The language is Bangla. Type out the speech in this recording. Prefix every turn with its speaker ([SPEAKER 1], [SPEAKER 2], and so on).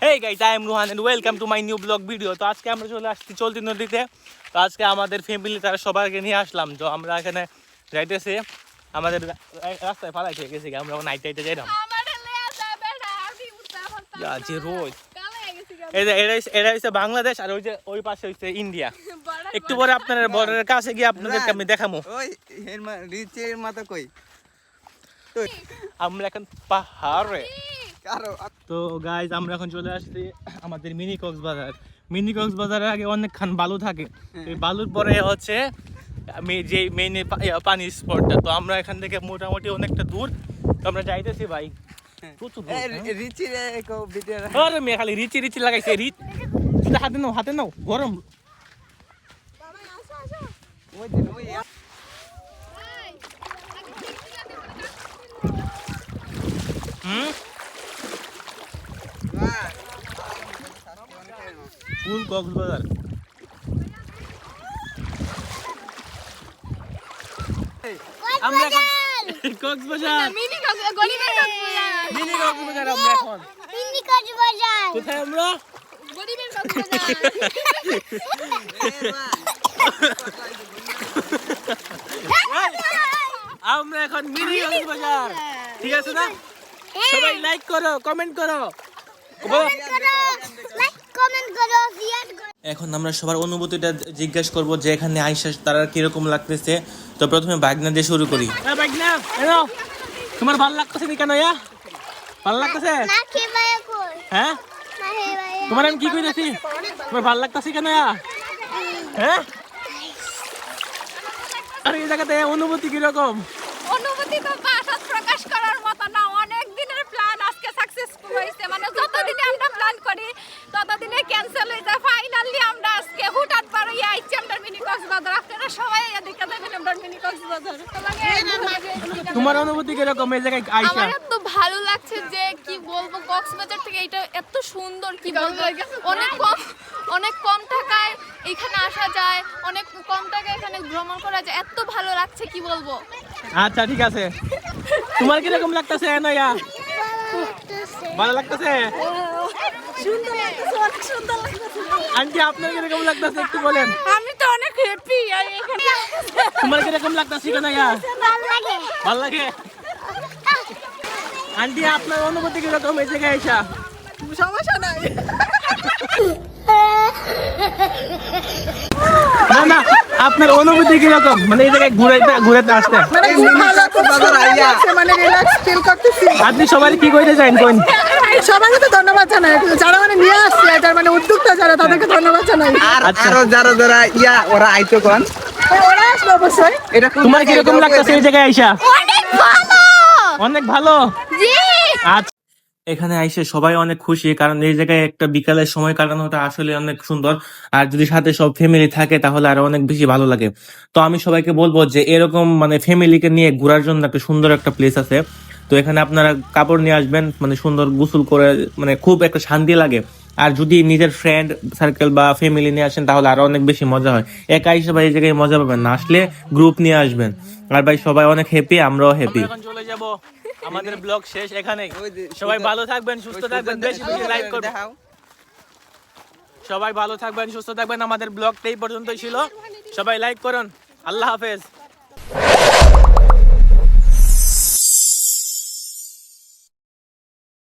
[SPEAKER 1] Hey guys, I am Ruhan and welcome to my new blog video. তো আজকে আমরা চলে আসছি চলতি নদীতে। তো আজকে আমাদের ফ্যামিলি তারা সবাইকে নিয়ে আসলাম। তো আমরা এখানে যাইতেছি আমাদের রাস্তায় ফালাই খেয়ে গেছি আমরা নাইট নাইটে যাইলাম। যে রোজ এটা হচ্ছে বাংলাদেশ আর ওই যে ওই পাশে হচ্ছে ইন্ডিয়া। একটু পরে আপনার বর্ডারের কাছে গিয়ে আপনাদেরকে আমি দেখাবো। আমরা এখন পাহাড়ে। তো গাইজ আমরা এখন চলে আসছি আমাদের মিনি কক্সবাজারের আগে অনেকক্ষণ বালু থাকে। এই বালুর পরে হচ্ছে যে মেইন পানি স্পটটা। তো আমরা এখান থেকে মোটামুটি অনেকটা দূর। তো আমরা যাইতেছি ভাই। খালি রিচি লাগাইছে রিচ হাতে নাও গরম। ফুল কক্সবাজার। আমরা কক্সবাজার মিনি কক্সবাজার আমরা এখন মিনি কক্সবাজার কোথায় আমরা গরিবের কক্সবাজার। আমরা এখন মিনি কক্সবাজার, ঠিক আছে না? সবাই লাইক করো, কমেন্ট করো, এখন আমরা সবার অনুভূতিটা জিজ্ঞাসা করবো যে এখানে আইসা তারা কিরকম লাগতেছে। তো প্রথমে বাগনা দিয়ে শুরু করি। তোমার ভালো লাগতেছে কেন? ভালো লাগতেছে? হ্যাঁ, তোমার আমি কি কইতেছি? তোমার ভালো লাগতেছে কেন? হ্যাঁ, আর এই জায়গাতে অনুভূতি কিরকম?
[SPEAKER 2] অনুভূতি তো ভাষায় প্রকাশ করার মতো না। অনেক দিনের প্ল্যান আজকে সাকসেসফুল হয়েছে। মানে যতদিনে আমরা প্ল্যান করি ততদিনে ক্যান্সেল হয়ে যায়। ফাইনালি আমরা আজকে হুটহাট পারে আইছি আমরা মিনি কক্সবাজার। আপনারা সবাই এদিকে দেখেন আমরা মিনি কক্সবাজার।
[SPEAKER 1] তোমার অনুভূতি কিরকম এই জায়গায় আইসা?
[SPEAKER 2] আমার তো ভালো লাগছে যে কি বলবো, কক্সবাজার থেকে এটা এত সুন্দর কি বলবো। অনেক কম টাকায় এখানে আসা যায়, অনেক কম টাকায় এখানে ভ্রমণ করা যায়। এত ভালো লাগছে কি বলবো।
[SPEAKER 1] আচ্ছা ঠিক আছে, তোমার কিরকম লাগতেছে? নয়া ভালো লাগতেছে?
[SPEAKER 2] সুন্দর লাগতেছে, অনেক সুন্দর লাগতেছে।
[SPEAKER 1] আন্টি আপনার কিরকম লাগতেছে একটু বলেন।
[SPEAKER 2] আমি তো অনেক হ্যাপি এখানে।
[SPEAKER 1] তোমার কিরকম লাগতেছে? নয়া ভালো লাগে? আন্টি আপনার অনুভূতি কিরকম এই জায়গায় আইসা?
[SPEAKER 2] সমস্যা নাই।
[SPEAKER 1] না না, আপনার অনুভূতি কিরকম মানে এই জায়গায় ঘুরাইতে আসতে?
[SPEAKER 3] মানে রিল্যাক্স ফিল করতেছি।
[SPEAKER 1] আপনি সবাই কি কইতে চান? কোন
[SPEAKER 3] সবাইকে তো ধন্যবাদ জানাই, যারা মানে নিয়ে আসছে এটার মানে উদ্যোক্তা যারা, তাদেরকে ধন্যবাদ জানাই।
[SPEAKER 4] আর যারা ওরা আইতো কোন
[SPEAKER 3] ওরা আসবে অবশ্যই।
[SPEAKER 4] এটা
[SPEAKER 1] তোমার কিরকম লাগতেছে এই জায়গায় আইসা?
[SPEAKER 2] অনেক ভালো,
[SPEAKER 1] অনেক ভালো।
[SPEAKER 2] জি
[SPEAKER 1] আচ্ছা, এখানে আইসে সবাই অনেক খুশি, কারণ এই জায়গায় একটা বিকালের সময় কাটানোটা আসলে অনেক সুন্দর। আর যদি সাথে সব ফ্যামিলি থাকে তাহলে আরো অনেক বেশি ভালো লাগে। তো আমি সবাইকে বলবো যে এরকম মানে ফ্যামিলিকে নিয়ে ঘোরার জন্য একটা সুন্দর একটা প্লেস আছে। তো এখানে আপনারা কাপড় নিয়ে আসবেন, মানে সুন্দর গোসল করে মানে খুব একটা শান্তি লাগে। আর যদি নিজের ফ্রেন্ড সার্কেল বা ফ্যামিলি নিয়ে আসেন তাহলে আরো অনেক বেশি মজা হয়। একা হিসেবে এই জায়গায় মজা পাবেন না, আসলে গ্রুপ নিয়ে আসবেন। আর ভাই সবাই অনেক হ্যাপি, আমরাও হ্যাপি। এখন চলে যাব, আমাদের ব্লগ শেষ এখানেই। সবাই ভালো থাকবেন, সুস্থ থাকবেন, বেশি বেশি লাইক করবেন। সবাই ভালো থাকবেন, সুস্থ থাকবেন। আমাদের ব্লগটা এই পর্যন্তই ছিল। সবাই লাইক করুন। আল্লাহ হাফেজ।